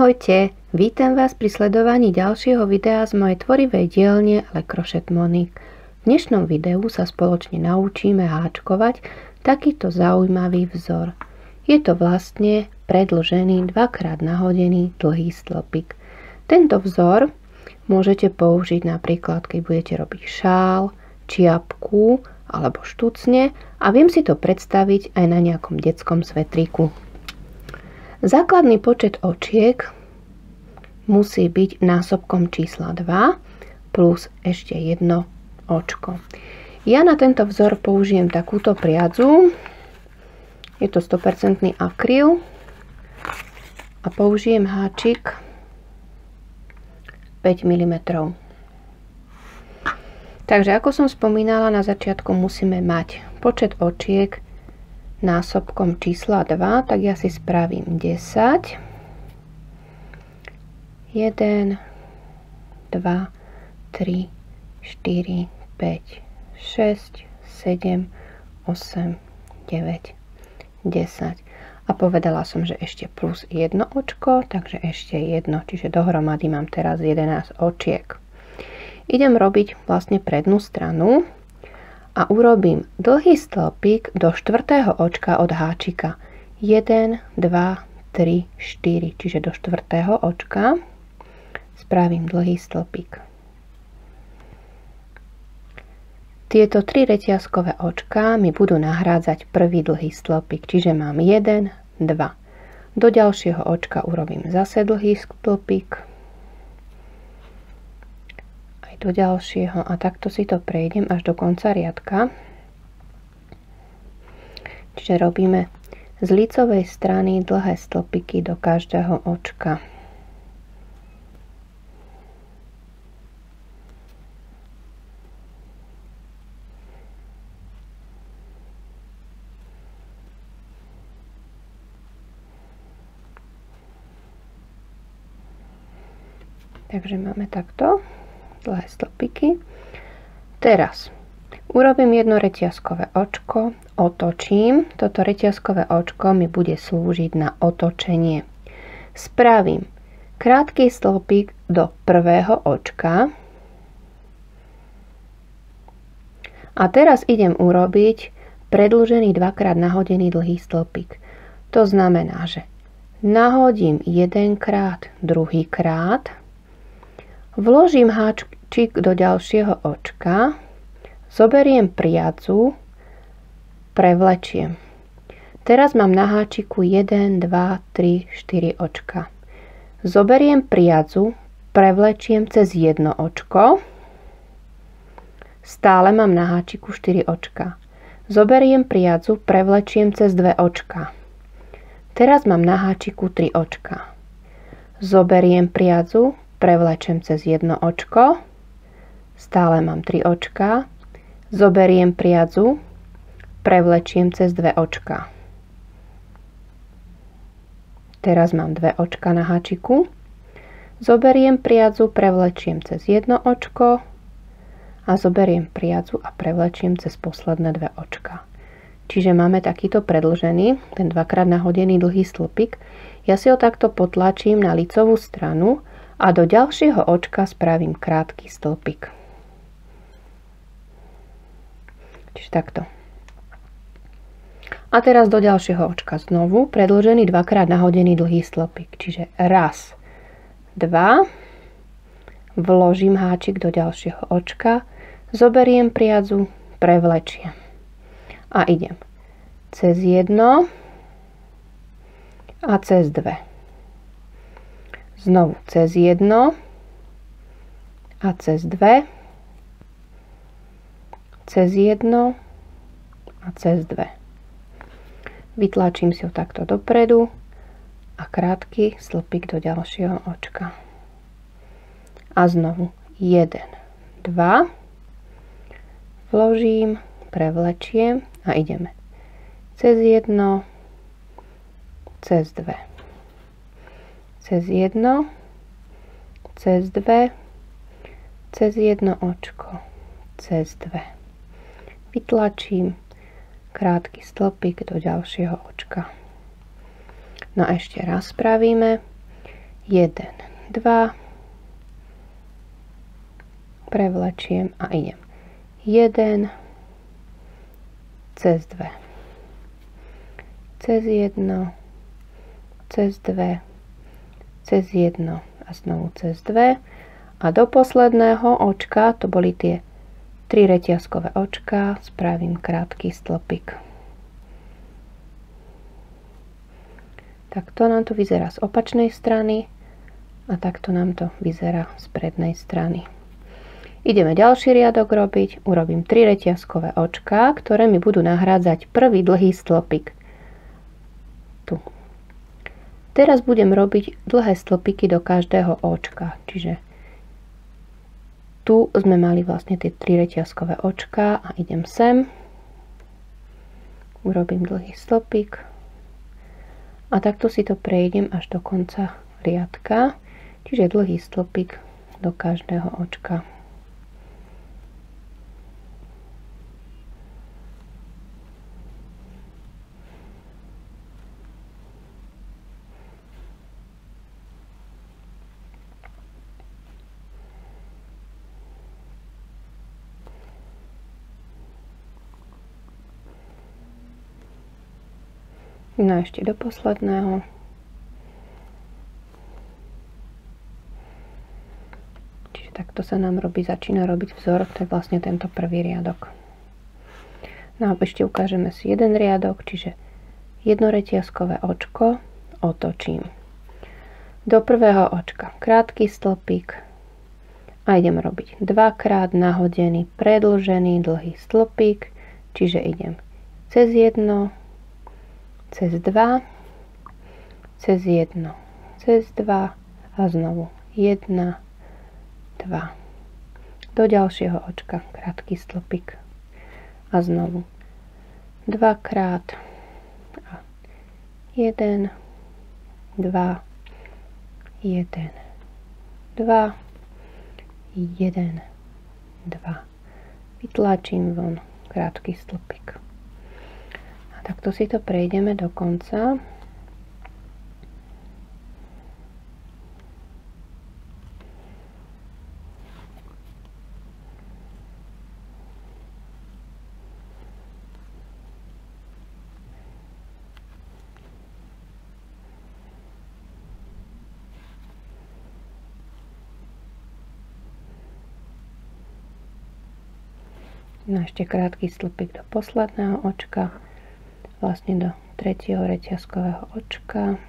Ahojte, vítam vás pri sledovaní ďalšieho videa z mojej tvorivej dielne Le Crochet Monique. V dnešnom videu sa spoločne naučíme háčkovať takýto zaujímavý vzor. Je to vlastne predĺžený, dvakrát nahodený dlhý stĺpik. Tento vzor môžete použiť napríklad, keď budete robiť šál, čiapku alebo štucne a viem si to predstaviť aj na nejakom detskom svetríku. Základný počet očiek musí byť násobkom čísla 2 plus ešte jedno očko. Ja na tento vzor použijem takúto priadzu. Je to 100% akryl a použijem háčik 5 mm. Takže ako som spomínala, na začiatku musíme mať počet očiek násobkom čísla 2, tak ja si spravím 10. 1, 2, 3, 4, 5, 6, 7, 8, 9, 10. A povedala som, že ešte plus jedno očko, takže ešte jedno, čiže dohromady mám teraz 11 očiek. Idem robiť vlastne prednú stranu a urobím dlhý stĺpik do 4. očka od háčika. 1, 2, 3, 4, čiže do 4. očka spravím dlhý stĺpik. Tieto 3 reťazkové očká mi budú nahrádzať prvý dlhý stĺpik, čiže mám 1, 2. Do ďalšieho očka urobím zase dlhý stĺpik. Do ďalšieho a takto si to prejdem až do konca riadka. Čiže robíme z lícovej strany dlhé stĺpiky do každého očka. Takže máme takto dlhé stĺpiky. Teraz urobím jedno reťazkové očko, otočím. Toto reťazkové očko mi bude slúžiť na otočenie. Spravím krátky stĺpik do prvého očka. A teraz idem urobiť predĺžený dvakrát nahodený dlhý stĺpik. To znamená, že nahodím jedenkrát, druhýkrát, vložím háčik do ďalšieho očka, zoberiem priadzu, prevlečiem. Teraz mám na háčiku 1, 2, 3, 4 očka. Zoberiem priadzu, prevlečiem cez jedno očko, stále mám na háčiku 4 očka. Zoberiem priadzu, prevlečiem cez 2 očka. Teraz mám na háčiku 3 očka. Zoberiem priadzu, prevlečem cez jedno očko, stále mám 3 očka, zoberiem priadzu, prevlečiem cez 2 očka. Teraz mám 2 očka na háčiku, zoberiem priadzu, prevlečiem cez jedno očko a zoberiem priadzu a prevlečiem cez posledné 2 očka. Čiže máme takýto predĺžený, ten dvakrát nahodený dlhý stĺpik. Ja si ho takto potlačím na lícovú stranu a do ďalšieho očka spravím krátky stĺpik. Čiže takto. A teraz do ďalšieho očka znovu predĺžený dvakrát nahodený dlhý stĺpik. Čiže raz, 2, vložím háčik do ďalšieho očka, zoberiem priadzu, prevlečiem. A idem cez jedno a cez 2. Znovu cez jedno a cez 2, cez jedno a cez 2. Vytlačím si ho takto dopredu a krátky stĺpik do ďalšieho očka. A znovu 1, 2, vložím, prevlečiem a ideme cez jedno, cez 2. Cez jedno, cez 2, cez jedno očko, cez 2. Vytlačím krátky stĺpik do ďalšieho očka. No a ešte raz spravíme 1, 2, prevlečiem a idem 1, cez 2, cez 1, cez 2, cez 1 a znovu cez 2 a do posledného očka, to boli tie 3 reťazkové očka, spravím krátky stĺpik. Takto nám to vyzerá z opačnej strany a takto nám to vyzerá z prednej strany. Ideme ďalší riadok robiť. Urobím 3 reťazkové očká, ktoré mi budú nahrádzať prvý dlhý stĺpik. Tu. Teraz budem robiť dlhé stĺpiky do každého očka. Čiže tu sme mali vlastne tie 3 reťazkové očká a idem sem. Urobím dlhý stĺpik. A takto si to prejdem až do konca riadka. Čiže dlhý stĺpik do každého očka. No a ešte do posledného. Čiže takto sa nám začína robiť vzor, to je vlastne tento prvý riadok. No a ešte ukážeme si jeden riadok, čiže jedno reťazkové očko otočím. Do prvého očka krátky stĺpik a idem robiť dvakrát nahodený, predĺžený dlhý stĺpik, čiže idem cez jedno, cez 2, cez 1, cez 2 a znovu 1, 2. Do ďalšieho očka krátky stĺpik a znovu dvakrát a 1, 2, 1, 2, 1, 2. Vytlačím von krátky stĺpik. Takto si to prejdeme do konca. No ešte krátky stĺpik do posledného očka. Vlastne do tretieho reťazkového očka.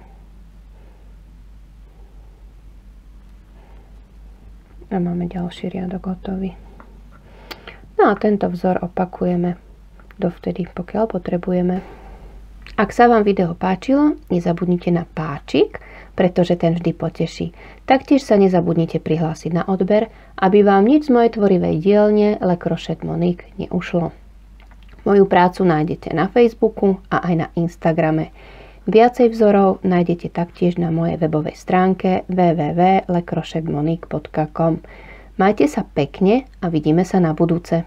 A máme ďalší riadok hotový. No a tento vzor opakujeme dovtedy, pokiaľ potrebujeme. Ak sa vám video páčilo, nezabudnite na páčik, pretože ten vždy poteší. Taktiež sa nezabudnite prihlásiť na odber, aby vám nič z mojej tvorivej dielne Le Crochet Monique neušlo. Moju prácu nájdete na Facebooku a aj na Instagrame. Viacej vzorov nájdete taktiež na mojej webovej stránke www.lecrochetmonique.com. Majte sa pekne a vidíme sa na budúce.